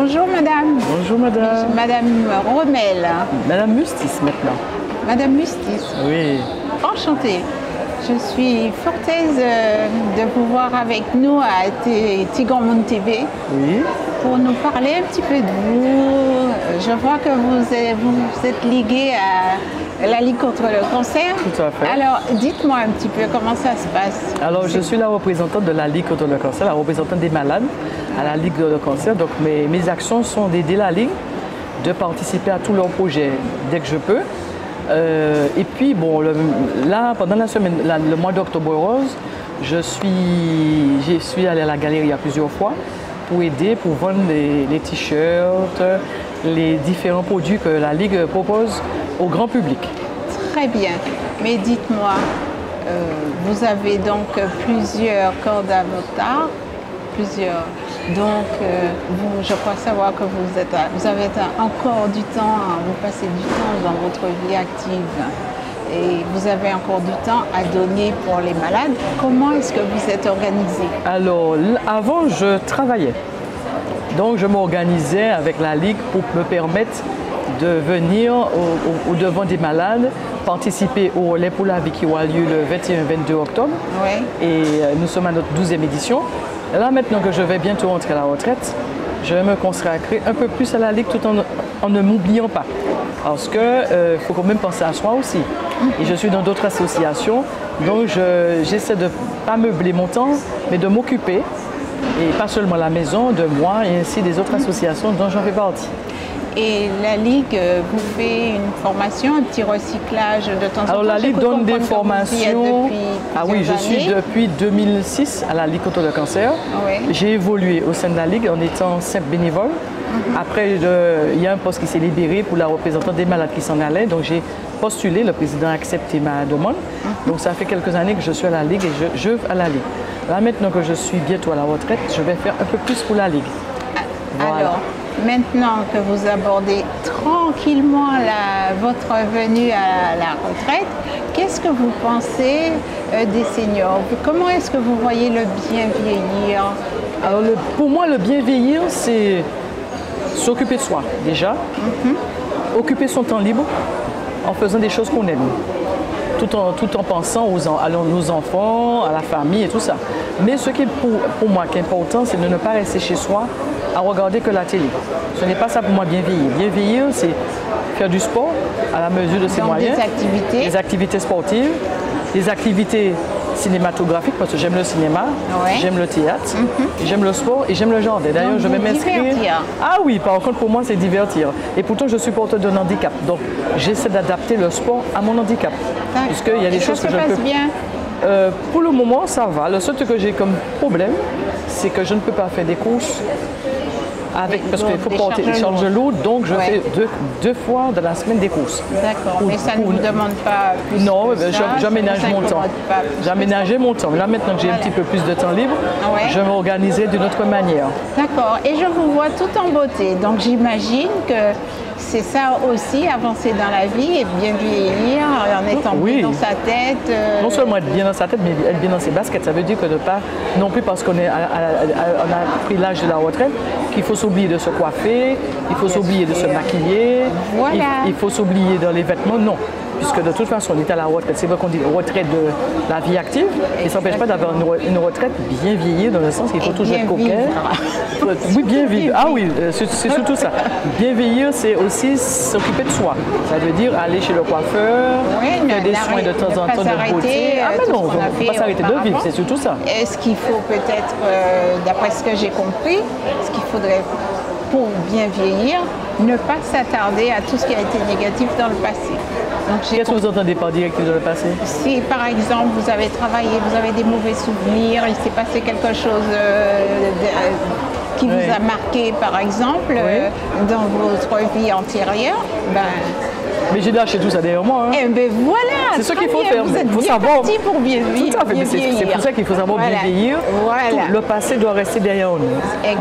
Bonjour madame. Bonjour madame. Madame Rommel. Madame Mustis maintenant. Madame Mustis. Oui. Enchantée. Je suis fort aise de vous voir avec nous à Tigre Monde TV. Oui. Pour nous parler un petit peu de vous. Je vois que vous êtes ligué à la Ligue contre le cancer. Tout à fait. Alors, dites-moi un petit peu comment ça se passe. Alors, je suis la représentante de la Ligue contre le cancer, la représentante des malades à la Ligue contre le cancer. Donc, mes actions sont d'aider la Ligue, de participer à tous leurs projets dès que je peux. Et puis, bon, là, pendant la semaine, le mois d'octobre rose, je suis allée à la galerie plusieurs fois pour aider, pour vendre les t-shirts, les différents produits que la Ligue propose au grand public. Très bien. Mais dites-moi, vous avez donc plusieurs cordes à votre arc, plusieurs. Donc, je crois savoir que vous avez encore du temps, vous passez du temps dans votre vie active et vous avez encore du temps à donner pour les malades. Comment est-ce que vous êtes organisé? Alors, avant, je travaillais. Donc, je m'organisais avec la Ligue pour me permettre de venir au devant des malades, participer au relais pour la vie qui aura lieu le 21-22 octobre. Oui. Et nous sommes à notre 12e édition. Et là, maintenant que je vais bientôt rentrer à la retraite, je vais me consacrer un peu plus à la Ligue tout en ne m'oubliant pas. Parce qu'il faut quand même penser à soi aussi. Et je suis dans d'autres associations, donc j'essaie de ne pas meubler mon temps, mais de m'occuper, et pas seulement à la maison, de moi et ainsi des autres associations dont j'en fais partie. Et la Ligue vous fait une formation, un petit recyclage de temps en temps? Alors la Ligue donne des formations. Ah oui, je suis depuis 2006 à la Ligue contre le cancer. Oui. J'ai évolué au sein de la Ligue en étant simple bénévole. Après, il y a un poste qui s'est libéré pour la représentante des malades qui s'en allait. Donc j'ai postulé, le président a accepté ma demande. Donc ça fait quelques années que je suis à la Ligue et je à la Ligue. Là maintenant que je suis bientôt à la retraite, je vais faire un peu plus pour la Ligue. Voilà. Alors, maintenant que vous abordez tranquillement votre venue à la retraite, qu'est-ce que vous pensez des seniors? Comment est-ce que vous voyez le bien vieillir? Alors pour moi, le bien vieillir, c'est s'occuper de soi déjà, occuper son temps libre en faisant des choses qu'on aime, tout en pensant à nos enfants, à la famille et tout ça. Mais ce qui est pour moi qui est important, c'est de ne pas rester chez soi à regarder que la télé. Ce n'est pas ça pour moi bien vieillir. Bien vieillir, c'est faire du sport à la mesure de ses moyens. Des activités sportives, des activités cinématographiques, parce que j'aime le cinéma, j'aime le théâtre, j'aime le sport et j'aime le jardin. D'ailleurs, je vais m'inscrire. Ah oui, par contre, pour moi, c'est divertir. Et pourtant, je suis porteur d'un handicap. Donc, j'essaie d'adapter le sport à mon handicap. Parce qu'il y a des choses que je peux... bien. Pour le moment, ça va. Le seul truc que j'ai comme problème, c'est que je ne peux pas faire des courses parce qu'il faut porter des charges lourdes, donc je fais deux fois dans la semaine des courses. D'accord, mais ça ne vous demande pas plus. Non, j'aménage mon temps. J'aménageais mon temps. Là, maintenant que j'ai un petit peu plus de temps libre, je m'organiserai d'une autre manière. D'accord, et je vous vois tout en beauté, donc j'imagine que c'est ça aussi, avancer dans la vie et bien vieillir en étant bien dans sa tête. Non seulement être bien dans sa tête, mais être bien dans ses baskets. Ça veut dire que ne pas, non plus parce qu'on a pris l'âge de la retraite, qu'il faut s'oublier de se coiffer, il faut s'oublier de se maquiller, il faut s'oublier dans les vêtements. Non, puisque de toute façon, on est à la retraite. C'est vrai qu'on dit retraite de la vie active, mais ça n'empêche pas d'avoir une retraite bien vieillie, dans le sens qu'il faut toujours être coquet. Oui, bien vivre. Ah oui, c'est surtout ça. Bien vieillir, c'est aussi s'occuper de soi. Ça veut dire aller chez le coiffeur, faire des soins de temps en temps de beauté. Ah mais non, on ne peut pas s'arrêter de vivre, c'est surtout ça. Est-ce qu'il faut peut-être, d'après ce que j'ai compris, ce qu'il faudrait pour bien vieillir, ne pas s'attarder à tout ce qui a été négatif dans le passé. Qu'est-ce que vous entendez par négatif dans le passé? Si par exemple vous avez travaillé, vous avez des mauvais souvenirs, il s'est passé quelque chose qui vous a marqué par exemple dans votre vie antérieure, mais j'ai lâché tout ça derrière moi. Hein. Eh bien voilà, C'est ce très qu'il faut bien. faire. Vous êtes Il faut bien savoir. parti pour bien vivre. Tout à fait, bien mais c'est vieillir. pour ça qu'il faut savoir Voilà. bien vieillir. Voilà. Tout le passé doit rester derrière nous.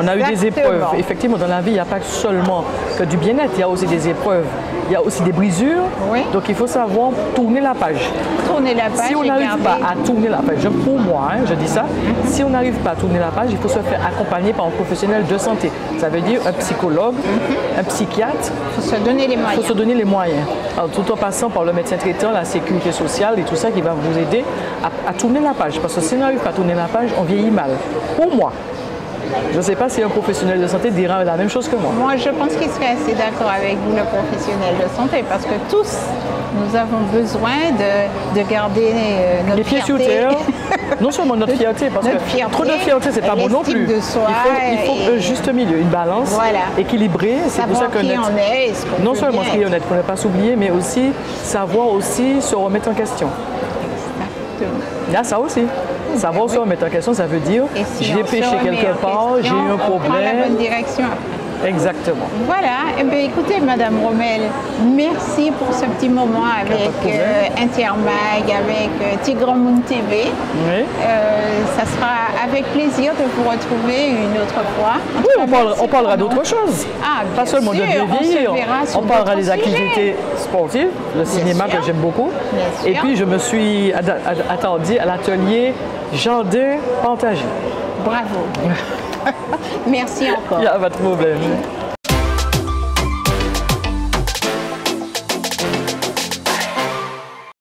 On a eu des Exactement. épreuves. Effectivement, dans la vie, il n'y a pas seulement que du bien-être, il y a aussi des épreuves. Il y a aussi des brisures. Oui. Donc il faut savoir tourner la page. Tournez la page Si on et n'arrive gardez. pas à tourner la page, pour moi, je dis ça, si on n'arrive pas à tourner la page, il faut se faire accompagner par un professionnel de santé. Ça veut dire un psychologue, un psychiatre. Il faut se donner les Il moyens. faut se donner les moyens. Alors, tout en passant par le médecin traitant, la sécurité sociale et tout ça qui va vous aider à tourner la page. Parce que si on n'arrive pas à tourner la page, on vieillit mal. Pour moi. Je ne sais pas si un professionnel de santé dira la même chose que moi. Moi, je pense qu'il serait assez d'accord avec vous, le professionnel de santé, parce que tous, nous avons besoin de garder notre Les pieds sur fierté. terre, non seulement notre fierté, parce Notre que fierté, trop de fierté, c'est pas bon non l'estime plus. de soi il faut un juste milieu, une balance Voilà. équilibrée. C'est pour ça Savoir que qui on est et ce qu'on non peut seulement bien ce qui est être. honnête, pour ne pas s'oublier, mais aussi savoir aussi se remettre en question. Exactement. Il y a ça aussi. Savoir se remettre en question, ça veut dire Et si j'ai on se péché remet quelque en part, j'ai question, eu un on prend la problème. bonne direction après. Exactement. Voilà, eh bien, écoutez, Madame Rommel, merci pour ce petit moment avec problème. Intermag, avec Tigramoun TV. Oui. Ça sera avec plaisir de vous retrouver une autre fois. En tout Oui, cas, on merci parlera pour d'autres nous. choses. Ah, bien Pas seulement de sûr, bien on se vieillir. verra sur On parlera d'autres des activités sujets. sportives, le cinéma sûr. que j'aime beaucoup. Bien Et sûr. puis je me suis attendue à l'atelier jardin partagé. Bravo. Merci encore. Il n'y a pas de problème.